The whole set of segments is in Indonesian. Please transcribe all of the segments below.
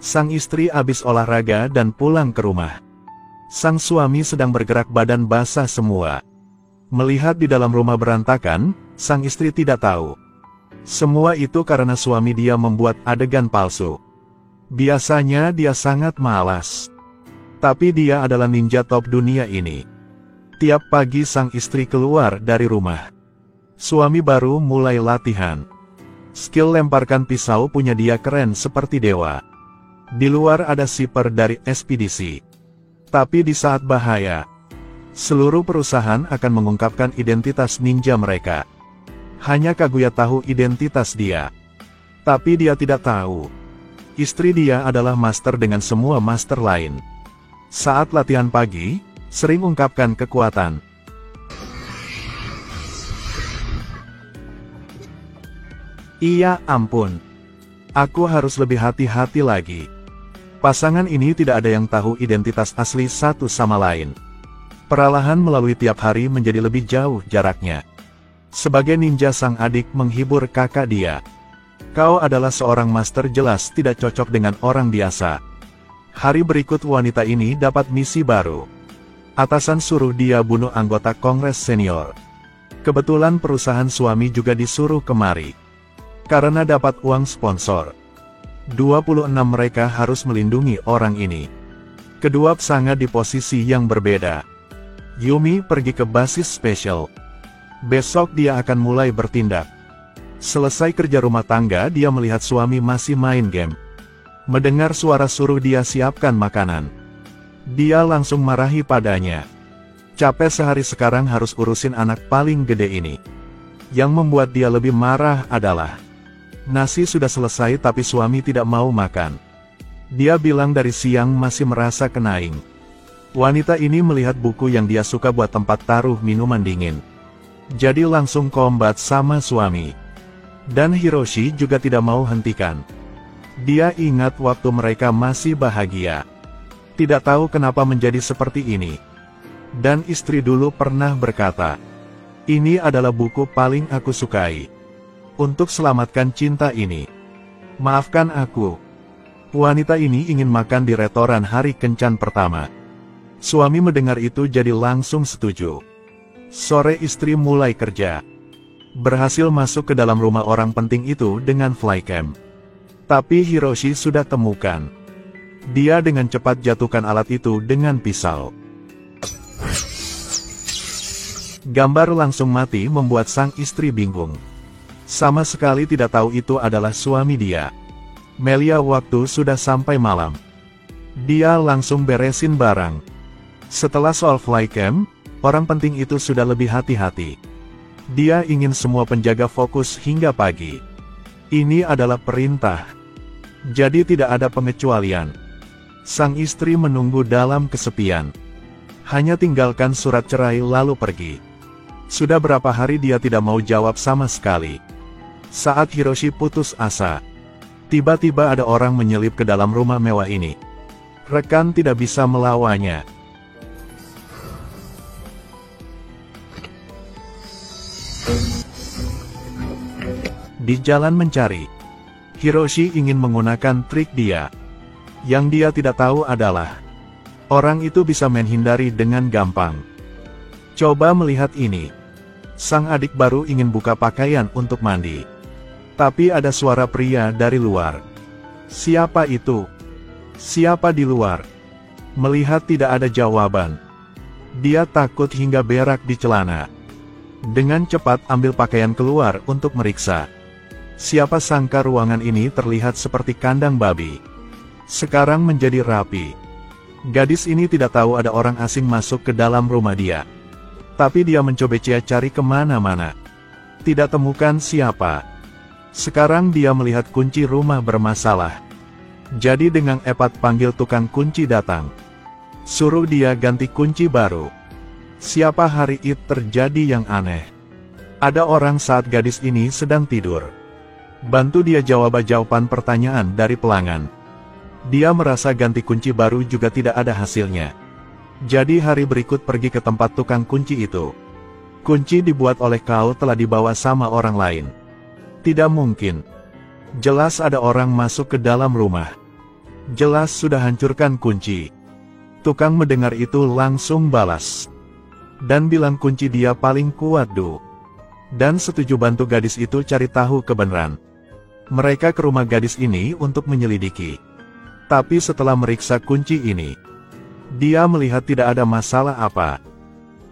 Sang istri habis olahraga dan pulang ke rumah. Sang suami sedang bergerak badan basah semua. Melihat di dalam rumah berantakan, sang istri tidak tahu. Semua itu karena suami dia membuat adegan palsu. Biasanya dia sangat malas. Tapi dia adalah ninja top dunia ini. Tiap pagi sang istri keluar dari rumah. Suami baru mulai latihan. Skill lemparkan pisau punya dia keren seperti dewa. Di luar ada siper dari ekspedisi. Tapi di saat bahaya, seluruh perusahaan akan mengungkapkan identitas ninja mereka. Hanya Kaguya tahu identitas dia. Tapi dia tidak tahu. Istri dia adalah master dengan semua master lain. Saat latihan pagi, sering ungkapkan kekuatan. Iya ampun. Aku harus lebih hati-hati lagi. Pasangan ini tidak ada yang tahu identitas asli satu sama lain. Perlahan melalui tiap hari menjadi lebih jauh jaraknya. Sebagai ninja sang adik menghibur kakak dia. Kau adalah seorang master jelas tidak cocok dengan orang biasa. Hari berikut wanita ini dapat misi baru. Atasan suruh dia bunuh anggota Kongres Senior. Kebetulan perusahaan suami juga disuruh kemari. Karena dapat uang sponsor. 26 mereka harus melindungi orang ini. Kedua sangat di posisi yang berbeda. Yumi pergi ke basis spesial. Besok dia akan mulai bertindak. Selesai kerja rumah tangga dia melihat suami masih main game. Mendengar suara suruh dia siapkan makanan. Dia langsung marahi padanya. Capek sehari sekarang harus urusin anak paling gede ini. Yang membuat dia lebih marah adalah nasi sudah selesai tapi suami tidak mau makan. Dia bilang dari siang masih merasa kenaing. Wanita ini melihat buku yang dia suka buat tempat taruh minuman dingin. Jadi langsung kombat sama suami. Dan Hiroshi juga tidak mau hentikan. Dia ingat waktu mereka masih bahagia. Tidak tahu kenapa menjadi seperti ini. Dan istri dulu pernah berkata, ini adalah buku paling aku sukai. Untuk selamatkan cinta ini. Maafkan aku. Wanita ini ingin makan di restoran hari kencan pertama. Suami mendengar itu jadi langsung setuju. Sore istri mulai kerja. Berhasil masuk ke dalam rumah orang penting itu dengan flycam. Tapi Hiroshi sudah temukan. Dia dengan cepat jatuhkan alat itu dengan pisau. Gambar langsung mati membuat sang istri bingung. Sama sekali tidak tahu itu adalah suami dia. Melia waktu sudah sampai malam. Dia langsung beresin barang. Setelah soal flycam, orang penting itu sudah lebih hati-hati. Dia ingin semua penjaga fokus hingga pagi. Ini adalah perintah. Jadi tidak ada pengecualian. Sang istri menunggu dalam kesepian. Hanya tinggalkan surat cerai lalu pergi. Sudah berapa hari dia tidak mau jawab sama sekali. Saat Hiroshi putus asa, tiba-tiba ada orang menyelip ke dalam rumah mewah ini. Rekan tidak bisa melawannya. Di jalan mencari, Hiroshi ingin menggunakan trik dia. Yang dia tidak tahu adalah, orang itu bisa menghindari dengan gampang. Coba melihat ini. Sang adik baru ingin buka pakaian untuk mandi. Tapi ada suara pria dari luar. Siapa itu? Siapa di luar? Melihat tidak ada jawaban. Dia takut hingga berak di celana. Dengan cepat ambil pakaian keluar untuk meriksa. Siapa sangka ruangan ini terlihat seperti kandang babi. Sekarang menjadi rapi. Gadis ini tidak tahu ada orang asing masuk ke dalam rumah dia. Tapi dia mencoba cari kemana-mana. Tidak temukan siapa. Sekarang dia melihat kunci rumah bermasalah. Jadi dengan cepat panggil tukang kunci datang. Suruh dia ganti kunci baru. Siapa hari itu terjadi yang aneh. Ada orang saat gadis ini sedang tidur. Bantu dia jawab jawaban pertanyaan dari pelanggan. Dia merasa ganti kunci baru juga tidak ada hasilnya. Jadi hari berikut pergi ke tempat tukang kunci itu. Kunci dibuat oleh kau telah dibawa sama orang lain. Tidak mungkin. Jelas ada orang masuk ke dalam rumah. Jelas sudah hancurkan kunci. Tukang mendengar itu langsung balas. Dan bilang kunci dia paling kuat Du. Dan setuju bantu gadis itu cari tahu kebenaran. Mereka ke rumah gadis ini untuk menyelidiki. Tapi setelah meriksa kunci ini, dia melihat tidak ada masalah apa.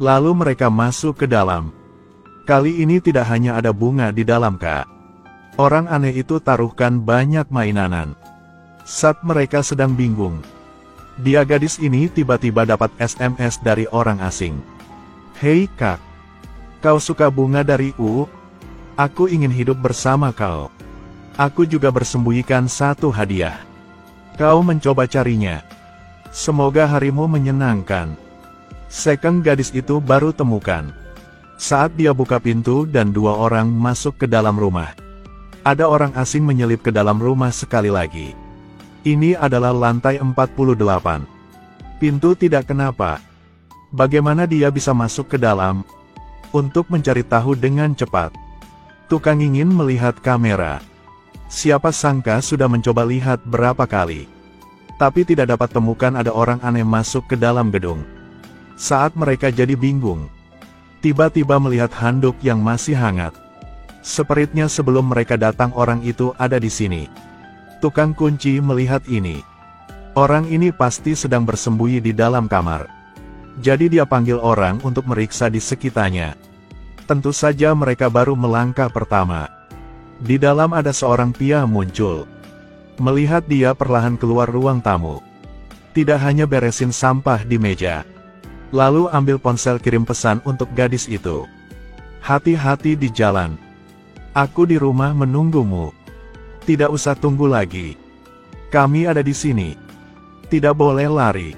Lalu mereka masuk ke dalam. Kali ini tidak hanya ada bunga di dalam Kak. Orang aneh itu taruhkan banyak mainan. Saat mereka sedang bingung, dia gadis ini tiba-tiba dapat SMS dari orang asing. "Hei Kak, kau suka bunga dari U? Aku ingin hidup bersama kau. Aku juga bersembunyikan satu hadiah. Kau mencoba carinya. Semoga harimu menyenangkan." Second gadis itu baru temukan. Saat dia buka pintu dan dua orang masuk ke dalam rumah. Ada orang asing menyelip ke dalam rumah sekali lagi. Ini adalah lantai 48. Pintu tidak kenapa. Bagaimana dia bisa masuk ke dalam? Untuk mencari tahu dengan cepat, tukang ingin melihat kamera. Siapa sangka sudah mencoba lihat berapa kali. Tapi tidak dapat temukan ada orang aneh masuk ke dalam gedung. Saat mereka jadi bingung, tiba-tiba melihat handuk yang masih hangat. Seperitnya sebelum mereka datang orang itu ada di sini. Tukang kunci melihat ini. Orang ini pasti sedang bersembunyi di dalam kamar. Jadi dia panggil orang untuk meriksa di sekitarnya. Tentu saja mereka baru melangkah pertama. Di dalam ada seorang pria muncul. Melihat dia perlahan keluar ruang tamu. Tidak hanya beresin sampah di meja. Lalu ambil ponsel kirim pesan untuk gadis itu. "Hati-hati di jalan. Aku di rumah menunggumu. Tidak usah tunggu lagi. Kami ada di sini. Tidak boleh lari."